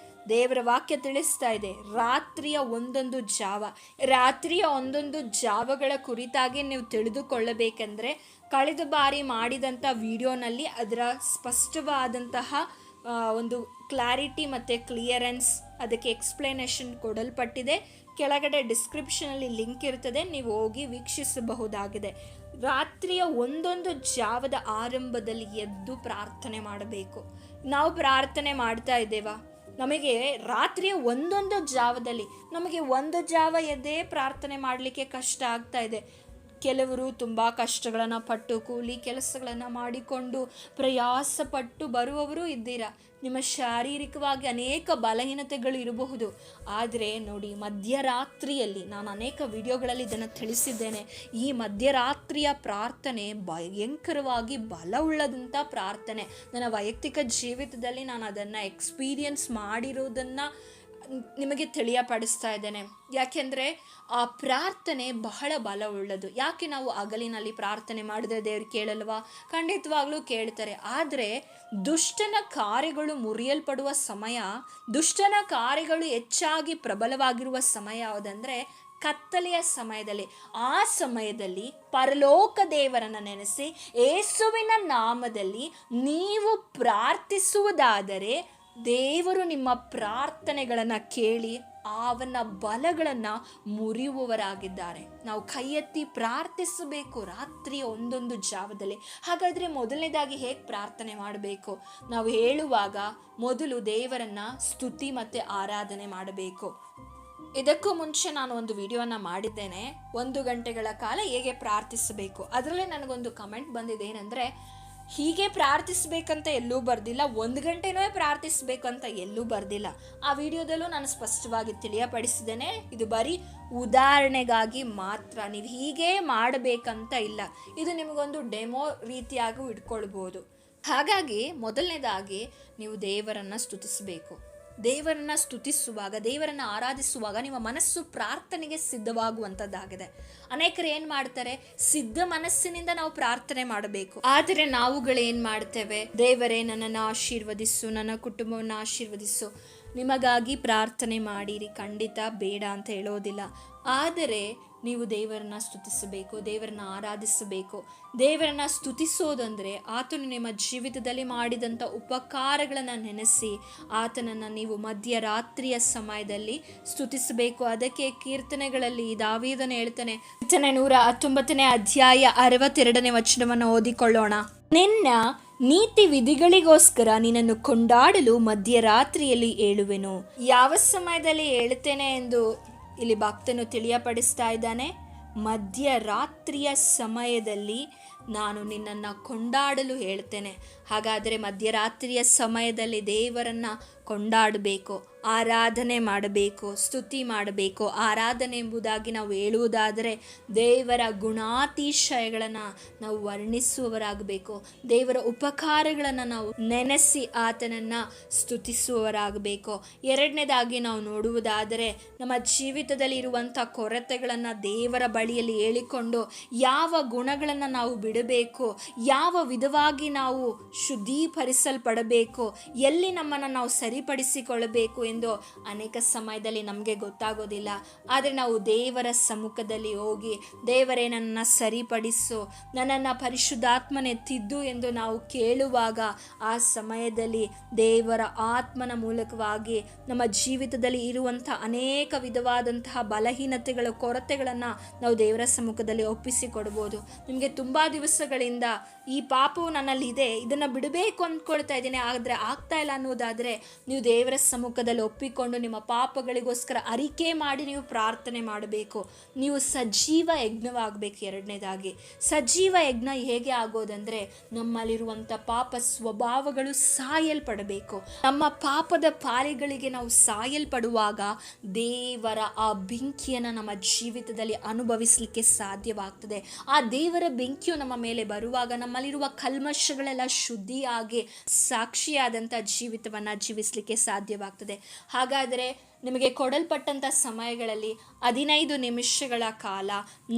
ದೇವರ ವಾಕ್ಯ ತಿಳಿಸ್ತಾ ಇದೆ. ರಾತ್ರಿಯ ಒಂದೊಂದು ಜಾವಗಳ ಕುರಿತಾಗಿ ನೀವು ತಿಳಿದುಕೊಳ್ಳಬೇಕೆಂದರೆ, ಕಳೆದ ಬಾರಿ ಮಾಡಿದಂಥ ವಿಡಿಯೋನಲ್ಲಿ ಅದರ ಸ್ಪಷ್ಟವಾದಂತಹ ಒಂದು ಕ್ಲಾರಿಟಿ ಮತ್ತು ಕ್ಲಿಯರೆನ್ಸ್, ಅದಕ್ಕೆ ಎಕ್ಸ್ಪ್ಲನೇಷನ್ ಕೊಡಲ್ಪಟ್ಟಿದೆ. ಕೆಳಗಡೆ ಡಿಸ್ಕ್ರಿಪ್ಷನಲ್ಲಿ ಲಿಂಕ್ ಇರ್ತದೆ, ನೀವು ಹೋಗಿ ವೀಕ್ಷಿಸಬಹುದಾಗಿದೆ. ರಾತ್ರಿಯ ಒಂದೊಂದು ಜಾವದ ಆರಂಭದಲ್ಲಿ ಎದ್ದು ಪ್ರಾರ್ಥನೆ ಮಾಡಬೇಕು. ನಾವು ಪ್ರಾರ್ಥನೆ ಮಾಡ್ತಾ ಇದ್ದೇವಾ? ನಮಗೆ ರಾತ್ರಿಯ ಒಂದೊಂದು ಜಾವದಲ್ಲಿ, ನಮಗೆ ಒಂದು ಜಾವ ಎದ್ದೇ ಪ್ರಾರ್ಥನೆ ಮಾಡಲಿಕ್ಕೆ ಕಷ್ಟ ಆಗ್ತಾ ಇದೆ. ಕೆಲವರು ತುಂಬ ಕಷ್ಟಗಳನ್ನು ಪಟ್ಟು ಕೂಲಿ ಕೆಲಸಗಳನ್ನು ಮಾಡಿಕೊಂಡು ಪ್ರಯಾಸಪಟ್ಟು ಬರುವವರು ಇದ್ದೀರಾ. ನಿಮ್ಮ ಶಾರೀರಿಕವಾಗಿ ಅನೇಕ ಬಲಹೀನತೆಗಳು ಇರಬಹುದು. ಆದರೆ ನೋಡಿ, ಮಧ್ಯರಾತ್ರಿಯಲ್ಲಿ ನಾನು ಅನೇಕ ವಿಡಿಯೋಗಳಲ್ಲಿ ಇದನ್ನು ತಿಳಿಸಿದ್ದೇನೆ. ಈ ಮಧ್ಯರಾತ್ರಿಯ ಪ್ರಾರ್ಥನೆ ಭಯಂಕರವಾಗಿ ಬಲವುಳ್ಳದಂಥ ಪ್ರಾರ್ಥನೆ. ನನ್ನ ವೈಯಕ್ತಿಕ ಜೀವಿತದಲ್ಲಿ ನಾನು ಅದನ್ನು ಎಕ್ಸ್ಪೀರಿಯನ್ಸ್ ಮಾಡಿರೋದನ್ನು ನಿಮಗೆ ತಿಳಿಯಪಡಿಸ್ತಾ ಇದ್ದೇನೆ. ಯಾಕೆಂದರೆ ಆ ಪ್ರಾರ್ಥನೆ ಬಹಳ ಬಲವುಳ್ಳದು. ಯಾಕೆ ನಾವು ಹಗಲಿನಲ್ಲಿ ಪ್ರಾರ್ಥನೆ ಮಾಡಿದ್ರೆ ದೇವರು ಕೇಳಲ್ವಾ? ಖಂಡಿತವಾಗ್ಲೂ ಕೇಳ್ತಾರೆ. ಆದರೆ ದುಷ್ಟನ ಕಾರ್ಯಗಳು ಮುರಿಯಲ್ಪಡುವ ಸಮಯ, ದುಷ್ಟನ ಕಾರ್ಯಗಳು ಹೆಚ್ಚಾಗಿ ಪ್ರಬಲವಾಗಿರುವ ಸಮಯ ಯಾವುದಂದರೆ ಕತ್ತಲೆಯ ಸಮಯದಲ್ಲಿ. ಆ ಸಮಯದಲ್ಲಿ ಪರಲೋಕ ದೇವರನ್ನು ನೆನೆಸಿ ಯೇಸುವಿನ ನಾಮದಲ್ಲಿ ನೀವು ಪ್ರಾರ್ಥಿಸುವುದಾದರೆ ದೇವರು ನಿಮ್ಮ ಪ್ರಾರ್ಥನೆಗಳನ್ನು ಕೇಳಿ ಅವನ ಬಲಗಳನ್ನು ಮುರಿಯುವವರಾಗಿದ್ದಾರೆ. ನಾವು ಕೈ ಎತ್ತಿ ಪ್ರಾರ್ಥಿಸಬೇಕು ರಾತ್ರಿಯ ಒಂದೊಂದು ಜಾವದಲ್ಲಿ. ಹಾಗಾದರೆ ಮೊದಲನೇದಾಗಿ ಹೇಗೆ ಪ್ರಾರ್ಥನೆ ಮಾಡಬೇಕು? ನಾವು ಹೇಳುವಾಗ ಮೊದಲು ದೇವರನ್ನು ಸ್ತುತಿ ಮತ್ತು ಆರಾಧನೆ ಮಾಡಬೇಕು. ಇದಕ್ಕೂ ಮುಂಚೆ ನಾನು ಒಂದು ವಿಡಿಯೋನ ಮಾಡಿದ್ದೇನೆ, 1 ಗಂಟೆಗಳ ಕಾಲ ಹೇಗೆ ಪ್ರಾರ್ಥಿಸಬೇಕು. ಅದರಲ್ಲೇ ನನಗೊಂದು ಕಮೆಂಟ್ ಬಂದಿದೆ, ಏನಂದರೆ ಹೀಗೆ ಪ್ರಾರ್ಥಿಸ್ಬೇಕಂತ ಎಲ್ಲೂ ಬರ್ದಿಲ್ಲ, 1 ಗಂಟೆನೂ ಪ್ರಾರ್ಥಿಸ್ಬೇಕಂತ ಎಲ್ಲೂ ಬರ್ದಿಲ್ಲ. ಆ ವಿಡಿಯೋದಲ್ಲೂ ನಾನು ಸ್ಪಷ್ಟವಾಗಿ ತಿಳಿಯಪಡಿಸಿದ್ದೇನೆ, ಇದು ಬರೀ ಉದಾಹರಣೆಗಾಗಿ ಮಾತ್ರ, ನೀವು ಹೀಗೆ ಮಾಡಬೇಕಂತ ಇಲ್ಲ. ಇದು ನಿಮಗೊಂದು ಡೆಮೋ ರೀತಿಯಾಗೂ ಇಟ್ಕೊಳ್ಬೋದು. ಹಾಗಾಗಿ ಮೊದಲನೇದಾಗಿ ನೀವು ದೇವರನ್ನು ಸ್ತುತಿಸಬೇಕು. ದೇವರನ್ನು ಸ್ತುತಿಸುವಾಗ, ದೇವರನ್ನು ಆರಾಧಿಸುವಾಗ ನಿಮ್ಮ ಮನಸ್ಸು ಪ್ರಾರ್ಥನೆಗೆ ಸಿದ್ಧವಾಗುವಂಥದ್ದಾಗಿದೆ. ಅನೇಕರು ಏನು ಮಾಡ್ತಾರೆ, ಸಿದ್ಧ ಮನಸ್ಸಿನಿಂದ ನಾವು ಪ್ರಾರ್ಥನೆ ಮಾಡಬೇಕು. ಆದರೆ ನಾವುಗಳೇನು ಮಾಡ್ತೇವೆ, ದೇವರೇ ನನ್ನನ್ನು ಆಶೀರ್ವದಿಸು, ನನ್ನ ಕುಟುಂಬವನ್ನು ಆಶೀರ್ವದಿಸು, ನಿಮಗಾಗಿ ಪ್ರಾರ್ಥನೆ ಮಾಡಿರಿ, ಖಂಡಿತ ಬೇಡ ಅಂತ ಹೇಳೋದಿಲ್ಲ. ಆದರೆ ನೀವು ದೇವರನ್ನ ಸ್ತುತಿಸಬೇಕು, ದೇವರನ್ನ ಆರಾಧಿಸಬೇಕು. ದೇವರನ್ನ ಸ್ತುತಿಸೋದಂದರೆ ಆತನು ನಿಮ್ಮ ಜೀವಿತದಲ್ಲಿ ಮಾಡಿದಂಥ ಉಪಕಾರಗಳನ್ನು ನೆನೆಸಿ ಆತನನ್ನು ನೀವು ಮಧ್ಯರಾತ್ರಿಯ ಸಮಯದಲ್ಲಿ ಸ್ತುತಿಸಬೇಕು. ಅದಕ್ಕೆ ಕೀರ್ತನೆಗಳಲ್ಲಿ ದಾವೀದನು ಹೇಳ್ತಾನೆ, ಕೀರ್ತನೆ 119 ಅಧ್ಯಾಯ 62 ವಚನವನ್ನು ಓದಿಕೊಳ್ಳೋಣ. ನಿನ್ನ ನೀತಿ ವಿಧಿಗಳಿಗೋಸ್ಕರ ನಿನ್ನನ್ನು ಕೊಂಡಾಡಲು ಮಧ್ಯರಾತ್ರಿಯಲ್ಲಿ ಏಳುವೆನು. ಯಾವ ಸಮಯದಲ್ಲಿ ಏಳುತ್ತೇನೆ ಎಂದು ಇಲ್ಲಿ ಭಕ್ತನು ತಿಳಿಯಪಡಿಸ್ತಾ ಇದ್ದಾನೆ. ಮಧ್ಯರಾತ್ರಿಯ ಸಮಯದಲ್ಲಿ ನಾನು ನಿನ್ನನ್ನು ಕೊಂಡಾಡಲು ಹೇಳ್ತೇನೆ. ಹಾಗಾದರೆ ಮಧ್ಯರಾತ್ರಿಯ ಸಮಯದಲ್ಲಿ ದೇವರನ್ನು ಕೊಂಡಾಡಬೇಕು, ಆರಾಧನೆ ಮಾಡಬೇಕು, ಸ್ತುತಿ ಮಾಡಬೇಕು. ಆರಾಧನೆ ಎಂಬುದಾಗಿ ನಾವು ಹೇಳುವುದಾದರೆ ದೇವರ ಗುಣಾತಿಶಯಗಳನ್ನು ನಾವು ವರ್ಣಿಸುವವರಾಗಬೇಕು, ದೇವರ ಉಪಕಾರಗಳನ್ನು ನಾವು ನೆನೆಸಿ ಆತನನ್ನು ಸ್ತುತಿಸುವವರಾಗಬೇಕು. ಎರಡನೇದಾಗಿ ನಾವು ನೋಡುವುದಾದರೆ ನಮ್ಮ ಜೀವಿತದಲ್ಲಿ ಇರುವಂಥ ಕೊರತೆಗಳನ್ನು ದೇವರ ಬಳಿಯಲ್ಲಿ ಹೇಳಿಕೊಂಡು ಯಾವ ಗುಣಗಳನ್ನು ನಾವು ಬಿಡಬೇಕು, ಯಾವ ವಿಧವಾಗಿ ನಾವು ಶುದ್ಧೀಕರಿಸಲ್ಪಡಬೇಕು, ಎಲ್ಲಿ ನಮ್ಮನ್ನು ನಾವು ಸರಿಪಡಿಸಿಕೊಳ್ಳಬೇಕು ಎಂದು ಅನೇಕ ಸಮಯದಲ್ಲಿ ನಮಗೆ ಗೊತ್ತಾಗೋದಿಲ್ಲ. ಆದರೆ ನಾವು ದೇವರ ಸಮ್ಮುಖದಲ್ಲಿ ಹೋಗಿ, ದೇವರೇ ನನ್ನನ್ನು ಸರಿಪಡಿಸು, ನನ್ನನ್ನು ಪರಿಶುದ್ಧಾತ್ಮನೆ ತಿದ್ದು ಎಂದು ನಾವು ಕೇಳುವಾಗ ಆ ಸಮಯದಲ್ಲಿ ದೇವರ ಆತ್ಮನ ಮೂಲಕವಾಗಿ ನಮ್ಮ ಜೀವಿತದಲ್ಲಿ ಇರುವಂಥ ಅನೇಕ ವಿಧವಾದಂತಹ ಬಲಹೀನತೆಗಳ ಕೊರತೆಗಳನ್ನು ನಾವು ದೇವರ ಸಮ್ಮುಖದಲ್ಲಿ ಒಪ್ಪಿಸಿಕೊಡ್ಬೋದು. ನಿಮಗೆ ತುಂಬ ದಿವಸಗಳಿಂದ ಈ ಪಾಪವು ನನ್ನಲ್ಲಿದೆ, ಇದನ್ನು ಬಿಡಬೇಕು ಅಂದ್ಕೊಳ್ತಾ ಇದ್ದೀನಿ, ಆದರೆ ಆಗ್ತಾ ಇಲ್ಲ ಅನ್ನೋದಾದರೆ ನೀವು ದೇವರ ಸಮ್ಮುಖದಲ್ಲಿ ಒಪ್ಪಿಕೊಂಡು ನಿಮ್ಮ ಪಾಪಗಳಿಗೋಸ್ಕರ ಅರಿಕೆ ಮಾಡಿ ನೀವು ಪ್ರಾರ್ಥನೆ ಮಾಡಬೇಕು. ನೀವು ಸಜೀವ ಯಜ್ಞವಾಗಬೇಕು. ಎರಡನೇದಾಗಿ ಸಜೀವ ಯಜ್ಞ ಹೇಗೆ ಆಗೋದಂದರೆ ನಮ್ಮಲ್ಲಿರುವಂಥ ಪಾಪ ಸ್ವಭಾವಗಳು ಸಾಯಲ್ಪಡಬೇಕು. ನಮ್ಮ ಪಾಪದ ಪಾಲಿಗಳಿಗೆ ನಾವು ಸಾಯಲ್ಪಡುವಾಗ ದೇವರ ಆ ಬೆಂಕಿಯನ್ನು ನಮ್ಮ ಜೀವಿತದಲ್ಲಿ ಅನುಭವಿಸಲಿಕ್ಕೆ ಸಾಧ್ಯವಾಗ್ತದೆ. ಆ ದೇವರ ಬೆಂಕಿಯು ನಮ್ಮ ಮೇಲೆ ಬರುವಾಗ ನಮ್ಮಲ್ಲಿರುವ ಕಲ್ಮಶಗಳೆಲ್ಲ ಶುದ್ಧಿಯಾಗಿ ಸಾಕ್ಷಿಯಾದಂಥ ಜೀವಿತವನ್ನು ಜೀವಿಸಲಿಕ್ಕೆ ಸಾಧ್ಯವಾಗ್ತದೆ. ಹಾಗಾದರೆ ನಿಮಗೆ ಕೊಡಲ್ಪಟ್ಟಂಥ ಸಮಯಗಳಲ್ಲಿ 15 ನಿಮಿಷಗಳ ಕಾಲ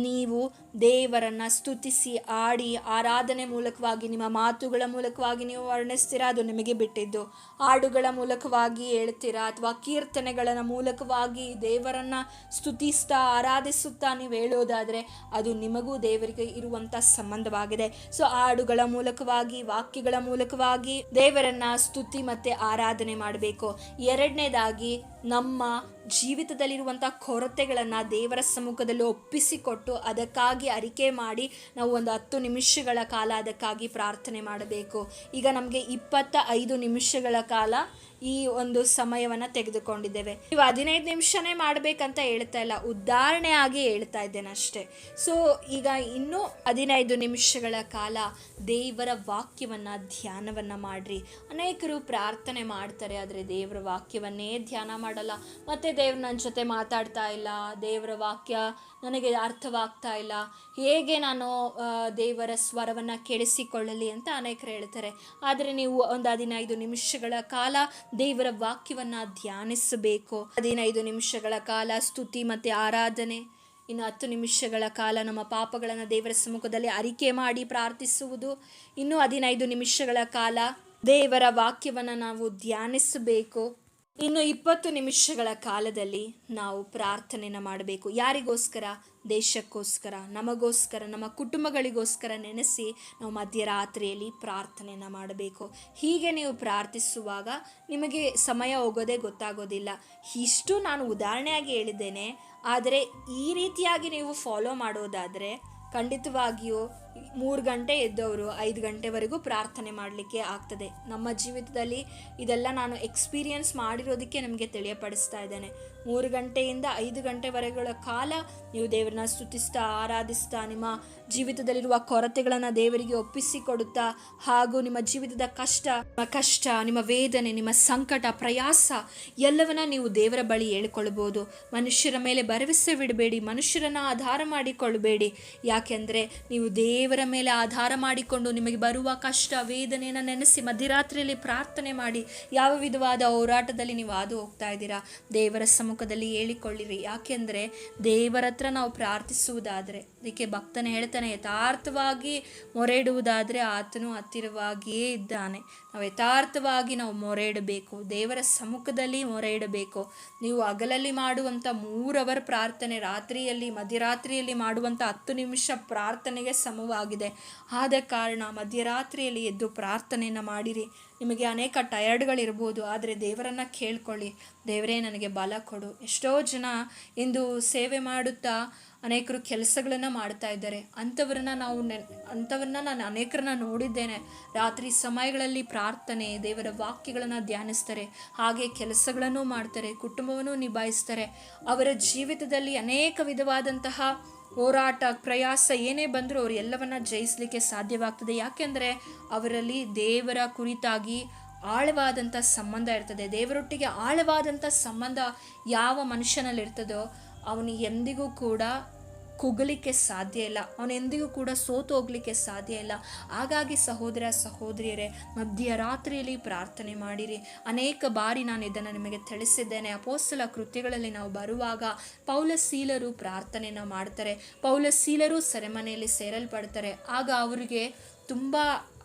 ನೀವು ದೇವರನ್ನು ಸ್ತುತಿಸಿ ಆಡಿ ಆರಾಧನೆ ಮೂಲಕವಾಗಿ, ನಿಮ್ಮ ಮಾತುಗಳ ಮೂಲಕವಾಗಿ ನೀವು ವರ್ಣಿಸ್ತೀರಾ, ಅದು ನಿಮಗೆ ಬಿಟ್ಟಿದ್ದು. ಹಾಡುಗಳ ಮೂಲಕವಾಗಿ ಹೇಳ್ತೀರಾ ಅಥವಾ ಕೀರ್ತನೆಗಳ ಮೂಲಕವಾಗಿ ದೇವರನ್ನು ಸ್ತುತಿಸ್ತಾ ಆರಾಧಿಸುತ್ತಾ ನೀವು ಹೇಳೋದಾದರೆ ಅದು ನಿಮಗೂ ದೇವರಿಗೆ ಇರುವಂಥ ಸಂಬಂಧವಾಗಿದೆ. ಸೊ ಹಾಡುಗಳ ಮೂಲಕವಾಗಿ, ವಾಕ್ಯಗಳ ಮೂಲಕವಾಗಿ ದೇವರನ್ನು ಸ್ತುತಿ ಮತ್ತು ಆರಾಧನೆ ಮಾಡಬೇಕು. ಎರಡನೇದಾಗಿ ನಮ್ಮ ಜೀವಿತದಲ್ಲಿರುವಂಥ ಕೊರತೆಗಳನ್ನು ದೇವರ ಸಮ್ಮುಖದಲ್ಲಿ ಒಪ್ಪಿಸಿಕೊಟ್ಟು ಅದಕ್ಕಾಗಿ ಅರಿಕೆ ಮಾಡಿ ನಾವು ಒಂದು 10 ನಿಮಿಷಗಳ ಕಾಲ ಅದಕ್ಕಾಗಿ ಪ್ರಾರ್ಥನೆ ಮಾಡಬೇಕು. ಈಗ ನಮಗೆ 25 ನಿಮಿಷಗಳ ಕಾಲ ಈ ಒಂದು ಸಮಯವನ್ನು ತೆಗೆದುಕೊಂಡಿದ್ದೇವೆ. ನೀವು 15 ನಿಮಿಷನೇ ಮಾಡಬೇಕಂತ ಹೇಳ್ತಾ ಇಲ್ಲ, ಉದಾಹರಣೆ ಆಗಿ ಹೇಳ್ತಾ ಇದ್ದೇನೆ ಅಷ್ಟೇ. ಸೊ ಈಗ ಇನ್ನೂ 15 ನಿಮಿಷಗಳ ಕಾಲ ದೇವರ ವಾಕ್ಯವನ್ನು ಧ್ಯಾನವನ್ನು ಮಾಡಿರಿ. ಅನೇಕರು ಪ್ರಾರ್ಥನೆ ಮಾಡ್ತಾರೆ, ಆದರೆ ದೇವರ ವಾಕ್ಯವನ್ನೇ ಧ್ಯಾನ ಮಾಡಲ್ಲ. ಮತ್ತು ದೇವ್ರು ನನ್ನ ಜೊತೆ ಮಾತಾಡ್ತಾ ಇಲ್ಲ, ದೇವರ ವಾಕ್ಯ ನನಗೆ ಅರ್ಥವಾಗ್ತಾ ಇಲ್ಲ, ಹೇಗೆ ನಾನು ದೇವರ ಸ್ವರವನ್ನು ಕೇಳಿಸಿಕೊಳ್ಳಲಿ ಅಂತ ಅನೇಕರು ಹೇಳ್ತಾರೆ. ಆದರೆ ನೀವು ಒಂದು 15 ನಿಮಿಷಗಳ ಕಾಲ ದೇವರ ವಾಕ್ಯವನ್ನು ಧ್ಯಾನಿಸಬೇಕು. 15 ನಿಮಿಷಗಳ ಕಾಲ ಸ್ತುತಿ ಮತ್ತು ಆರಾಧನೆ, ಇನ್ನು 10 ನಿಮಿಷಗಳ ಕಾಲ ನಮ್ಮ ಪಾಪಗಳನ್ನು ದೇವರ ಸಮ್ಮುಖದಲ್ಲಿ ಅರಿಕೆ ಮಾಡಿ ಪ್ರಾರ್ಥಿಸುವುದು, ಇನ್ನು 15 ನಿಮಿಷಗಳ ಕಾಲ ದೇವರ ವಾಕ್ಯವನ್ನು ನಾವು ಧ್ಯಾನಿಸಬೇಕು. ಇನ್ನು 20 ನಿಮಿಷಗಳ ಕಾಲದಲ್ಲಿ ನಾವು ಪ್ರಾರ್ಥನೆಯನ್ನು ಮಾಡಬೇಕು. ಯಾರಿಗೋಸ್ಕರ? ದೇಶಕ್ಕೋಸ್ಕರ, ನಮಗೋಸ್ಕರ, ನಮ್ಮ ಕುಟುಂಬಗಳಿಗೋಸ್ಕರ ನೆನೆಸಿ ನಾವು ಮಧ್ಯರಾತ್ರಿಯಲ್ಲಿ ಪ್ರಾರ್ಥನೆಯನ್ನು ಮಾಡಬೇಕು. ಹೀಗೆ ನೀವು ಪ್ರಾರ್ಥಿಸುವಾಗ ನಿಮಗೆ ಸಮಯ ಹೋಗೋದೇ ಗೊತ್ತಾಗೋದಿಲ್ಲ. ಇಷ್ಟು ನಾನು ಉದಾಹರಣೆಯಾಗಿ ಹೇಳಿದ್ದೇನೆ, ಆದರೆ ಈ ರೀತಿಯಾಗಿ ನೀವು ಫಾಲೋ ಮಾಡೋದಾದರೆ ಖಂಡಿತವಾಗಿಯೂ 3 ಗಂಟೆ ಎದ್ದವರು 5 ಗಂಟೆವರೆಗೂ ಪ್ರಾರ್ಥನೆ ಮಾಡಲಿಕ್ಕೆ ಆಗ್ತದೆ. ನಮ್ಮ ಜೀವಿತದಲ್ಲಿ ಇದೆಲ್ಲ ನಾನು ಎಕ್ಸ್ಪೀರಿಯನ್ಸ್ ಮಾಡಿರೋದಕ್ಕೆ ನಿಮಗೆ ತಿಳಿಯಪಡಿಸ್ತಾ ಇದ್ದೇನೆ. 3 ಗಂಟೆಯಿಂದ 5 ಗಂಟೆವರೆಗಳ ಕಾಲ ನೀವು ದೇವರನ್ನ ಸ್ತುತಿಸ್ತಾ, ಆರಾಧಿಸ್ತಾ, ನಿಮ್ಮ ಜೀವಿತದಲ್ಲಿರುವ ಕೊರತೆಗಳನ್ನು ದೇವರಿಗೆ ಒಪ್ಪಿಸಿಕೊಡುತ್ತಾ, ಹಾಗೂ ನಿಮ್ಮ ಜೀವಿತದ ಕಷ್ಟ, ನಿಮ್ಮ ವೇದನೆ, ನಿಮ್ಮ ಸಂಕಟ, ಪ್ರಯಾಸ ಎಲ್ಲವನ್ನ ನೀವು ದೇವರ ಬಳಿ ಹೇಳಿಕೊಳ್ಬೋದು. ಮನುಷ್ಯರ ಮೇಲೆ ಭರವಸೆ ಬಿಡಬೇಡಿ, ಮನುಷ್ಯರನ್ನ ಆಧಾರ ಮಾಡಿಕೊಳ್ಳಬೇಡಿ. ಯಾಕೆಂದರೆ ನೀವು ದೇವರ ಮೇಲೆ ಆಧಾರ ಮಾಡಿಕೊಂಡು ನಿಮಗೆ ಬರುವ ಕಷ್ಟ ವೇದನೆಯನ್ನು ನೆನೆಸಿ ಮಧ್ಯರಾತ್ರಿಯಲ್ಲಿ ಪ್ರಾರ್ಥನೆ ಮಾಡಿ, ಯಾವ ವಿಧವಾದ ಹೋರಾಟದಲ್ಲಿ ನೀವು ಹಾದು ಹೋಗ್ತಾ ಇದ್ದೀರಾ ದೇವರ ಸಮ್ಮುಖದಲ್ಲಿ ಹೇಳಿಕೊಳ್ಳಿರಿ. ಯಾಕೆಂದರೆ ದೇವರ ಹತ್ರ ನಾವು ಪ್ರಾರ್ಥಿಸುವುದಾದರೆ, ಅದಕ್ಕೆ ಭಕ್ತನೇ ಹೇಳ್ತಾನೆ, ಯಥಾರ್ಥವಾಗಿ ಮೊರೆ ಇಡುವುದಾದರೆ ಆತನು ಹತ್ತಿರವಾಗಿಯೇ ಇದ್ದಾನೆ. ನಾವು ಯಥಾರ್ಥವಾಗಿ ನಾವು ಮೊರೆ ಇಡಬೇಕು, ದೇವರ ಸಮ್ಮುಖದಲ್ಲಿ ಮೊರೆ ಇಡಬೇಕು. ನೀವು ಹಗಲಲ್ಲಿ ಮಾಡುವಂಥ 3 ಅವರ್ ಪ್ರಾರ್ಥನೆ ರಾತ್ರಿಯಲ್ಲಿ ಮಧ್ಯರಾತ್ರಿಯಲ್ಲಿ ಮಾಡುವಂಥ 10 ನಿಮಿಷ ಪ್ರಾರ್ಥನೆಗೆ ಸಮವಾಗಿದೆ. ಆದ ಕಾರಣ ಮಧ್ಯರಾತ್ರಿಯಲ್ಲಿ ಎದ್ದು ಪ್ರಾರ್ಥನೆಯನ್ನು ಮಾಡಿರಿ. ನಿಮಗೆ ಅನೇಕ ಟಯರ್ಡ್ಗಳಿರ್ಬೋದು, ಆದರೆ ದೇವರನ್ನು ಕೇಳ್ಕೊಳ್ಳಿ, ದೇವರೇ ನನಗೆ ಬಲ ಕೊಡು. ಎಷ್ಟೋ ಜನ ಇಂದು ಸೇವೆ ಮಾಡುತ್ತಾ ಅನೇಕರು ಕೆಲಸಗಳನ್ನು ಮಾಡ್ತಾ ಇದ್ದಾರೆ. ಅಂಥವ್ರನ್ನ ನಾನು ಅನೇಕರನ್ನ ನೋಡಿದ್ದೇನೆ. ರಾತ್ರಿ ಸಮಯಗಳಲ್ಲಿ ಪ್ರಾರ್ಥನೆ, ದೇವರ ವಾಕ್ಯಗಳನ್ನು ಧ್ಯಾನಿಸ್ತಾರೆ, ಹಾಗೆ ಕೆಲಸಗಳನ್ನು ಮಾಡ್ತಾರೆ, ಕುಟುಂಬವನ್ನು ನಿಭಾಯಿಸ್ತಾರೆ. ಅವರ ಜೀವಿತದಲ್ಲಿ ಅನೇಕ ವಿಧವಾದಂತಹ ಹೋರಾಟ, ಪ್ರಯಾಸ ಏನೇ ಬಂದರೂ ಅವರು ಎಲ್ಲವನ್ನ ಜಯಿಸಲಿಕ್ಕೆ ಸಾಧ್ಯವಾಗ್ತದೆ. ಯಾಕೆಂದರೆ ಅವರಲ್ಲಿ ದೇವರ ಕುರಿತಾಗಿ ಆಳವಾದಂಥ ಸಂಬಂಧ ಇರ್ತದೆ. ದೇವರೊಟ್ಟಿಗೆ ಆಳವಾದಂಥ ಸಂಬಂಧ ಯಾವ ಮನುಷ್ಯನಲ್ಲಿರ್ತದೋ ಅವನು ಎಂದಿಗೂ ಕೂಡ ಕುಗ್ಗಲಿಕ್ಕೆ ಸಾಧ್ಯ ಇಲ್ಲ, ಅವನೆಂದಿಗೂ ಕೂಡ ಸೋತು ಹೋಗ್ಲಿಕ್ಕೆ ಸಾಧ್ಯ ಇಲ್ಲ. ಹಾಗಾಗಿ ಸಹೋದರ ಸಹೋದರಿಯರೇ, ಮಧ್ಯರಾತ್ರಿಯಲ್ಲಿ ಪ್ರಾರ್ಥನೆ ಮಾಡಿರಿ. ಅನೇಕ ಬಾರಿ ನಾನು ಇದನ್ನು ನಿಮಗೆ ತಿಳಿಸಿದ್ದೇನೆ. ಅಪೊಸ್ತಲ ಕೃತ್ಯಗಳಲ್ಲಿ ನಾವು ಬರುವಾಗ ಪೌಲ ಸೀಲರು ಪ್ರಾರ್ಥನೆಯನ್ನು ಮಾಡ್ತಾರೆ. ಪೌಲ ಸೀಲರು ಸೆರೆಮನೆಯಲ್ಲಿ ಸೇರಲ್ಪಡ್ತಾರೆ. ಆಗ ಅವರಿಗೆ ತುಂಬ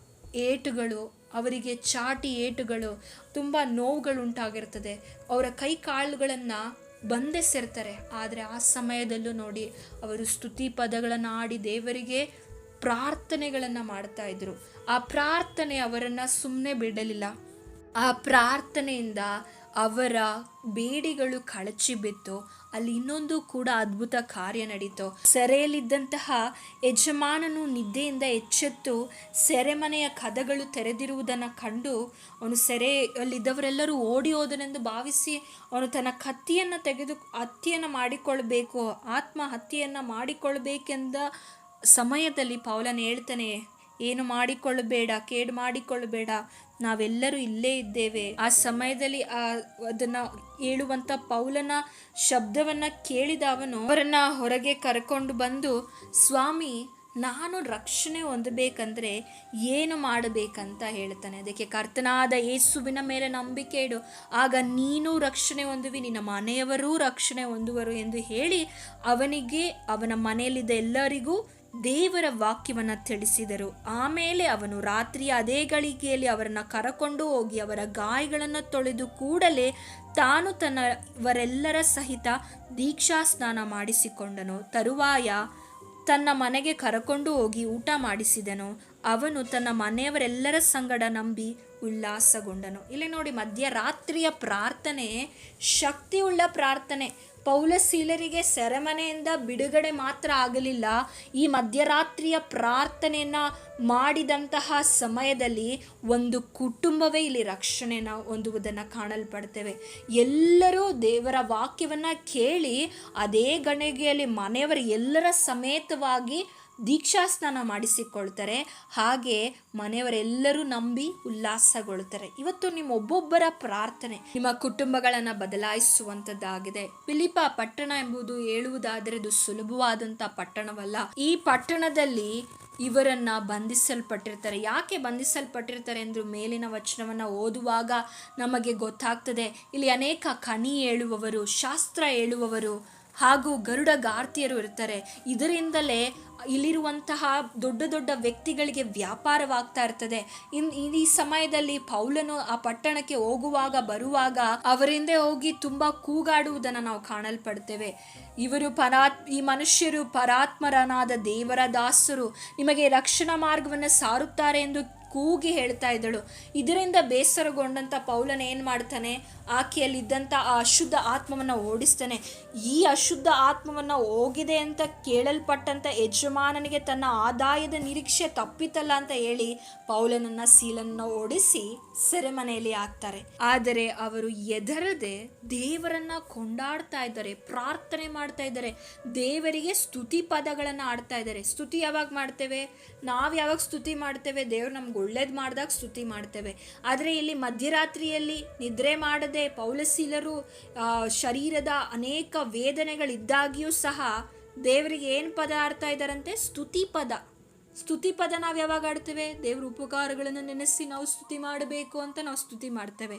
ಏಟುಗಳು, ಅವರಿಗೆ ಚಾಟಿ ಏಟುಗಳು, ತುಂಬ ನೋವುಗಳುಂಟಾಗಿರ್ತದೆ. ಅವರ ಕೈ ಕಾಲುಗಳನ್ನು ಬಂಧಿಸಿರ್ತಾರೆ. ಆದರೆ ಆ ಸಮಯದಲ್ಲೂ ನೋಡಿ ಅವರು ಸ್ತುತಿ ಪದಗಳನ್ನು ಆಡಿ ದೇವರಿಗೆ ಪ್ರಾರ್ಥನೆಗಳನ್ನು ಮಾಡ್ತಾ ಇದ್ರು. ಆ ಪ್ರಾರ್ಥನೆ ಅವರನ್ನು ಸುಮ್ಮನೆ ಬಿಡಲಿಲ್ಲ. ಆ ಪ್ರಾರ್ಥನೆಯಿಂದ ಅವರ ಬೇಡಿಗಳು ಕಳಚಿ ಬಿತ್ತು. ಅಲ್ಲಿ ಇನ್ನೊಂದು ಕೂಡ ಅದ್ಭುತ ಕಾರ್ಯ ನಡೀತು. ಸೆರೆಯಲ್ಲಿದ್ದಂತಹ ಯಜಮಾನನು ನಿದ್ದೆಯಿಂದ ಎಚ್ಚೆತ್ತು ಸೆರೆಮನೆಯ ಕದಗಳು ತೆರೆದಿರುವುದನ್ನು ಕಂಡು ಅವನು ಸೆರೆಯಲ್ಲಿದ್ದವರೆಲ್ಲರೂ ಓಡಿ ಹೋದನೆಂದು ಭಾವಿಸಿ ಅವನು ತನ್ನ ಹತ್ಯೆಯನ್ನು ಮಾಡಿಕೊಳ್ಬೇಕು, ಆತ್ಮಹತ್ಯೆಯನ್ನು ಮಾಡಿಕೊಳ್ಬೇಕೆಂದ ಸಮಯದಲ್ಲಿ ಪೌಲನು ಹೇಳ್ತಾನೆ, ಏನು ಮಾಡಿಕೊಳ್ಳಬೇಡ, ಕೇಡು ಮಾಡಿಕೊಳ್ಳಬೇಡ, ನಾವೆಲ್ಲರೂ ಇಲ್ಲೇ ಇದ್ದೇವೆ. ಆ ಸಮಯದಲ್ಲಿ ಅದನ್ನು ಹೇಳುವಂಥ ಪೌಲನ ಶಬ್ದವನ್ನು ಕೇಳಿದ ಅವರನ್ನು ಹೊರಗೆ ಕರ್ಕೊಂಡು ಬಂದು, ಸ್ವಾಮಿ, ನಾನು ರಕ್ಷಣೆ ಹೊಂದಬೇಕಂದ್ರೆ ಏನು ಮಾಡಬೇಕಂತ ಹೇಳ್ತಾನೆ. ಅದಕ್ಕೆ ಕರ್ತನಾದ ಯೇಸುವಿನ ಮೇಲೆ ನಂಬಿಕೆ ಇಡು, ಆಗ ನೀನು ರಕ್ಷಣೆ ಹೊಂದುವಿ, ನಿನ್ನ ಮನೆಯವರೂ ರಕ್ಷಣೆ ಹೊಂದುವರು ಎಂದು ಹೇಳಿ ಅವನಿಗೆ ಅವನ ಮನೆಯಲ್ಲಿದ್ದ ಎಲ್ಲರಿಗೂ ದೇವರ ವಾಕ್ಯವನ್ನು ತಿಳಿಸಿದರು. ಆಮೇಲೆ ಅವನು ರಾತ್ರಿಯ ಅದೇ ಗಳಿಗೆಯಲ್ಲಿ ಅವರನ್ನು ಕರಕೊಂಡು ಹೋಗಿ ಅವರ ಗಾಯಗಳನ್ನು ತೊಳೆದು ಕೂಡಲೇ ತಾನು ತನ್ನವರೆಲ್ಲರ ಸಹಿತ ದೀಕ್ಷಾ ಸ್ನಾನ ಮಾಡಿಸಿಕೊಂಡನು. ತರುವಾಯ ತನ್ನ ಮನೆಗೆ ಕರಕೊಂಡು ಹೋಗಿ ಊಟ ಮಾಡಿಸಿದನು. ಅವನು ತನ್ನ ಮನೆಯವರೆಲ್ಲರ ಸಂಗಡ ನಂಬಿ ಉಲ್ಲಾಸಗೊಂಡನು. ಇಲ್ಲಿ ನೋಡಿ, ಮಧ್ಯರಾತ್ರಿಯ ಪ್ರಾರ್ಥನೆ ಶಕ್ತಿಯುಳ್ಳ ಪ್ರಾರ್ಥನೆ. ಪೌಲ ಸೀಲರಿಗೆ ಸೆರೆಮನೆಯಿಂದ ಬಿಡುಗಡೆ ಮಾತ್ರ ಆಗಲಿಲ್ಲ, ಈ ಮಧ್ಯರಾತ್ರಿಯ ಪ್ರಾರ್ಥನೆಯನ್ನು ಮಾಡಿದಂತಹ ಸಮಯದಲ್ಲಿ ಒಂದು ಕುಟುಂಬವೇ ಇಲ್ಲಿ ರಕ್ಷಣೆಯನ್ನು ಹೊಂದುವುದನ್ನು ಕಾಣಲ್ಪಡ್ತೇವೆ. ಎಲ್ಲರೂ ದೇವರ ವಾಕ್ಯವನ್ನು ಕೇಳಿ ಅದೇ ಗಳಿಗೆಯಲ್ಲಿ ಮನೆಯವರ ಎಲ್ಲರ ಸಮೇತವಾಗಿ ದೀಕ್ಷಾ ಸ್ನಾನ ಮಾಡಿಸಿಕೊಳ್ತಾರೆ. ಹಾಗೆ ಮನೆಯವರೆಲ್ಲರೂ ನಂಬಿ ಉಲ್ಲಾಸಗೊಳ್ತಾರೆ. ಇವತ್ತು ನಿಮ್ಮ ಒಬ್ಬೊಬ್ಬರ ಪ್ರಾರ್ಥನೆ ನಿಮ್ಮ ಕುಟುಂಬಗಳನ್ನು ಬದಲಾಯಿಸುವಂಥದ್ದಾಗಿದೆ. ಫಿಲಿಪ್ಪ ಪಟ್ಟಣ ಎಂಬುದು ಹೇಳುವುದಾದರೆ ಅದು ಸುಲಭವಾದಂಥ ಪಟ್ಟಣವಲ್ಲ. ಈ ಪಟ್ಟಣದಲ್ಲಿ ಇವರನ್ನ ಬಂಧಿಸಲ್ಪಟ್ಟಿರ್ತಾರೆ. ಯಾಕೆ ಬಂಧಿಸಲ್ಪಟ್ಟಿರ್ತಾರೆ ಎಂದು ಮೇಲಿನ ವಚನವನ್ನು ಓದುವಾಗ ನಮಗೆ ಗೊತ್ತಾಗ್ತದೆ. ಇಲ್ಲಿ ಅನೇಕ ಕಣಿ ಹೇಳುವವರು, ಶಾಸ್ತ್ರ ಹೇಳುವವರು ಹಾಗೂ ಗರುಡಗಾರ್ತಿಯರು ಇರ್ತಾರೆ. ಇದರಿಂದಲೇ ಇಲ್ಲಿರುವಂತಹ ದೊಡ್ಡ ದೊಡ್ಡ ವ್ಯಕ್ತಿಗಳಿಗೆ ವ್ಯಾಪಾರವಾಗ್ತಾ ಇರ್ತದೆ. ಈ ಸಮಯದಲ್ಲಿ ಪೌಲನು ಆ ಪಟ್ಟಣಕ್ಕೆ ಹೋಗುವಾಗ ಬರುವಾಗ ಅವರಿಂದ ಹೋಗಿ ತುಂಬಾ ಕೂಗಾಡುವುದನ್ನು ನಾವು ಕಾಣಲ್ಪಡ್ತೇವೆ. ಈ ಮನುಷ್ಯರು ಪರಾತ್ಮರನಾದ ದೇವರ ದಾಸರು, ನಿಮಗೆ ರಕ್ಷಣಾ ಮಾರ್ಗವನ್ನು ಸಾರುತ್ತಾರೆ ಎಂದು ಕೂಗಿ ಹೇಳ್ತಾ ಇದ್ದಳು. ಇದರಿಂದ ಬೇಸರಗೊಂಡಂಥ ಪೌಲನ ಏನು ಮಾಡ್ತಾನೆ, ಆಕೆಯಲ್ಲಿದ್ದಂಥ ಆ ಅಶುದ್ಧ ಆತ್ಮವನ್ನು ಓಡಿಸ್ತಾನೆ. ಈ ಅಶುದ್ಧ ಆತ್ಮವನ್ನು ಹೋಗಿದೆ ಅಂತ ಕೇಳಲ್ಪಟ್ಟಂಥ ಯಜಮಾನನಿಗೆ ತನ್ನ ಆದಾಯದ ನಿರೀಕ್ಷೆ ತಪ್ಪಿತಲ್ಲ ಅಂತ ಹೇಳಿ ಪೌಲನನ್ನ ಸೀಲನನ್ನ ಓಡಿಸಿ ಸೆರೆಮನೆಯಲ್ಲಿ ಹಾಕ್ತಾರೆ. ಆದರೆ ಅವರು ಎದರದೆ ದೇವರನ್ನ ಕೊಂಡಾಡ್ತಾ ಇದ್ದಾರೆ, ಪ್ರಾರ್ಥನೆ ಮಾಡ್ತಾ ಇದ್ದಾರೆ, ದೇವರಿಗೆ ಸ್ತುತಿ ಪದಗಳನ್ನು ಆಡ್ತಾ ಇದ್ದಾರೆ. ಸ್ತುತಿ ಯಾವಾಗ ಮಾಡ್ತೇವೆ? ನಾವು ಯಾವಾಗ ಸ್ತುತಿ ಮಾಡ್ತೇವೆ? ದೇವ್ರು ನಮ್ಗೆ ಒಳ್ಳೇದು ಮಾಡಿದಾಗ ಸ್ತುತಿ ಮಾಡ್ತೇವೆ. ಆದರೆ ಇಲ್ಲಿ ಮಧ್ಯರಾತ್ರಿಯಲ್ಲಿ ನಿದ್ರೆ ಮಾಡದೆ ಪೌಲಸೀಲರು ಶರೀರದ ಅನೇಕ ವೇದನೆಗಳಿದ್ದಾಗಿಯೂ ಸಹ ದೇವರಿಗೆ ಏನು ಪದ ಆಡ್ತಾ ಇದ್ದಾರಂತೆ? ಸ್ತುತಿ ಪದ. ಸ್ತುತಿ ಪದ ನಾವು ಯಾವಾಗ ಆಡ್ತೇವೆ? ದೇವ್ರ ಉಪಕಾರಗಳನ್ನು ನೆನೆಸಿ ನಾವು ಸ್ತುತಿ ಮಾಡಬೇಕು ಅಂತ ನಾವು ಸ್ತುತಿ ಮಾಡ್ತೇವೆ.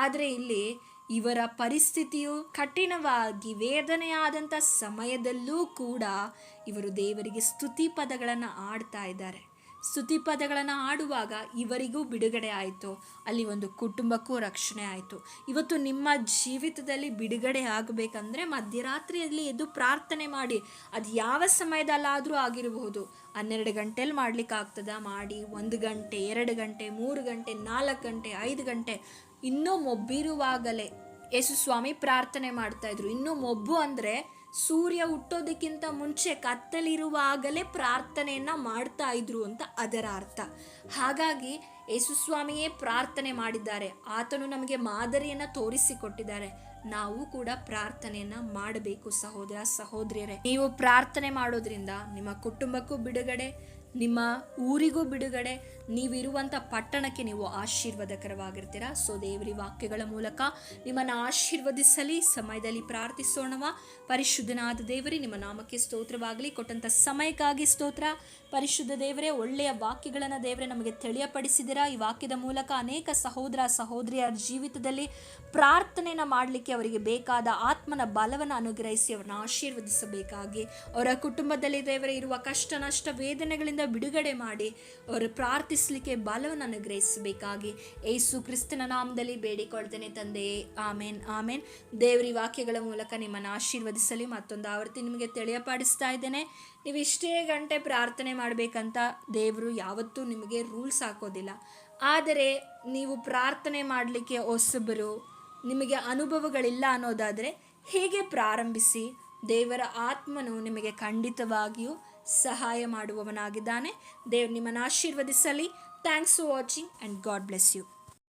ಆದರೆ ಇಲ್ಲಿ ಇವರ ಪರಿಸ್ಥಿತಿಯು ಕಠಿಣವಾಗಿ ವೇದನೆಯಾದಂಥ ಸಮಯದಲ್ಲೂ ಕೂಡ ಇವರು ದೇವರಿಗೆ ಸ್ತುತಿ ಪದಗಳನ್ನು ಆಡ್ತಾ ಇದ್ದಾರೆ. ಸ್ತುತಿ ಪದಗಳನ್ನು ಆಡುವಾಗ ಇವರಿಗೂ ಬಿಡುಗಡೆ ಆಯಿತು, ಅಲ್ಲಿ ಒಂದು ಕುಟುಂಬಕ್ಕೂ ರಕ್ಷಣೆ ಆಯಿತು. ಇವತ್ತು ನಿಮ್ಮ ಜೀವಿತದಲ್ಲಿ ಬಿಡುಗಡೆ ಆಗಬೇಕಂದ್ರೆ ಮಧ್ಯರಾತ್ರಿಯಲ್ಲಿ ಎದ್ದು ಪ್ರಾರ್ಥನೆ ಮಾಡಿ. ಅದು ಯಾವ ಸಮಯದಲ್ಲಾದರೂ ಆಗಿರಬಹುದು. 12 ಗಂಟೆಯಲ್ಲಿ ಮಾಡ್ಲಿಕ್ಕೆ ಆಗ್ತದ? ಮಾಡಿ. 1 ಗಂಟೆ, 2 ಗಂಟೆ, 3 ಗಂಟೆ, 4 ಗಂಟೆ, 5 ಗಂಟೆ. ಇನ್ನೂ ಮೊಬ್ಬಿರುವಾಗಲೇ ಯೇಸು ಸ್ವಾಮಿ ಪ್ರಾರ್ಥನೆ ಮಾಡ್ತಾ ಇದ್ರು. ಇನ್ನೂ ಮೊಬ್ಬು ಅಂದರೆ ಸೂರ್ಯ ಹುಟ್ಟೋದಕ್ಕಿಂತ ಮುಂಚೆ ಕತ್ತಲಿರುವಾಗಲೇ ಪ್ರಾರ್ಥನೆಯನ್ನ ಮಾಡ್ತಾ ಇದ್ರು ಅಂತ ಅದರ ಅರ್ಥ. ಹಾಗಾಗಿ ಯೇಸು ಸ್ವಾಮಿಯೇ ಪ್ರಾರ್ಥನೆ ಮಾಡಿದ್ದಾರೆ. ಆತನು ನಮಗೆ ಮಾದರಿಯನ್ನ ತೋರಿಸಿಕೊಟ್ಟಿದ್ದಾರೆ. ನಾವು ಕೂಡ ಪ್ರಾರ್ಥನೆಯನ್ನ ಮಾಡಬೇಕು ಸಹೋದರ ಸಹೋದರಿಯರೇ. ನೀವು ಪ್ರಾರ್ಥನೆ ಮಾಡೋದ್ರಿಂದ ನಿಮ್ಮ ಕುಟುಂಬಕ್ಕೂ ಬಿಡುಗಡೆ, ನಿಮ್ಮ ಊರಿಗೂ ಬಿಡುಗಡೆ, ನೀವಿರುವಂಥ ಪಟ್ಟಣಕ್ಕೆ ನೀವು ಆಶೀರ್ವಾದಕರವಾಗಿರ್ತೀರ. ಸೊ ದೇವರಿ ವಾಕ್ಯಗಳ ಮೂಲಕ ನಿಮ್ಮನ್ನು ಆಶೀರ್ವದಿಸಲಿ. ಸಮಯದಲ್ಲಿ ಪ್ರಾರ್ಥಿಸೋಣವ. ಪರಿಶುದ್ಧನಾದ ದೇವರೇ, ನಿಮ್ಮ ನಾಮಕ್ಕೆ ಸ್ತೋತ್ರವಾಗಲಿ. ಕೊಟ್ಟಂಥ ಸಮಯಕ್ಕಾಗಿ ಸ್ತೋತ್ರ. ಪರಿಶುದ್ಧ ದೇವರೇ, ಒಳ್ಳೆಯ ವಾಕ್ಯಗಳನ್ನು ದೇವರೇ ನಮಗೆ ತಿಳಿಯಪಡಿಸಿದಿರಾ. ಈ ವಾಕ್ಯದ ಮೂಲಕ ಅನೇಕ ಸಹೋದರ ಸಹೋದರಿಯರ ಜೀವಿತದಲ್ಲಿ ಪ್ರಾರ್ಥನೆಯನ್ನು ಮಾಡಲಿಕ್ಕೆ ಅವರಿಗೆ ಬೇಕಾದ ಆತ್ಮನ ಬಲವನ್ನು ಅನುಗ್ರಹಿಸಿ ಅವರನ್ನು ಆಶೀರ್ವದಿಸಬೇಕಾಗಿ, ಅವರ ಕುಟುಂಬದಲ್ಲಿ ದೇವರೇ ಇರುವ ಕಷ್ಟ ನಷ್ಟ ವೇದನೆಗಳಿಂದ ಬಿಡುಗಡೆ ಮಾಡಿ ಅವರು ಪ್ರಾರ್ಥಿಸಲಿಕ್ಕೆ ಬಲವನ್ನು ಅನುಗ್ರಹಿಸಬೇಕಾಗಿ ಯೇಸು ಕ್ರಿಸ್ತನ ನಾಮದಲ್ಲಿ ಬೇಡಿಕೊಳ್ತೇನೆ ತಂದೆಯೇ. ಆಮೇನ್ ಆಮೇನ್. ದೇವರಿ ವಾಕ್ಯಗಳ ಮೂಲಕ ನಿಮ್ಮನ್ನು ಆಶೀರ್ವದಿಸಲಿ. ಮತ್ತೊಂದು ಆವರ್ತಿ ನಿಮಗೆ ತಿಳಿಯಪಡಿಸ್ತಾ ಇದ್ದೇನೆ, ನೀವು ಇಷ್ಟೇ ಗಂಟೆ ಪ್ರಾರ್ಥನೆ ಮಾಡಬೇಕಂತ ದೇವರು ಯಾವತ್ತೂ ನಿಮಗೆ ರೂಲ್ಸ್ ಹಾಕೋದಿಲ್ಲ. ಆದರೆ ನೀವು ಪ್ರಾರ್ಥನೆ ಮಾಡಲಿಕ್ಕೆ ಹೊಸಬರು, ನಿಮಗೆ ಅನುಭವಗಳಿಲ್ಲ ಅನ್ನೋದಾದರೆ ಹೀಗೆ ಪ್ರಾರಂಭಿಸಿ. ದೇವರ ಆತ್ಮನು ನಿಮಗೆ ಖಂಡಿತವಾಗಿಯೂ ಸಹಾಯ ಮಾಡುವವನಾಗಿದ್ದಾನೆ. ದೇವರು ನಿಮ್ಮನ್ನು ಆಶೀರ್ವದಿಸಲಿ. Thanks for watching and God bless you.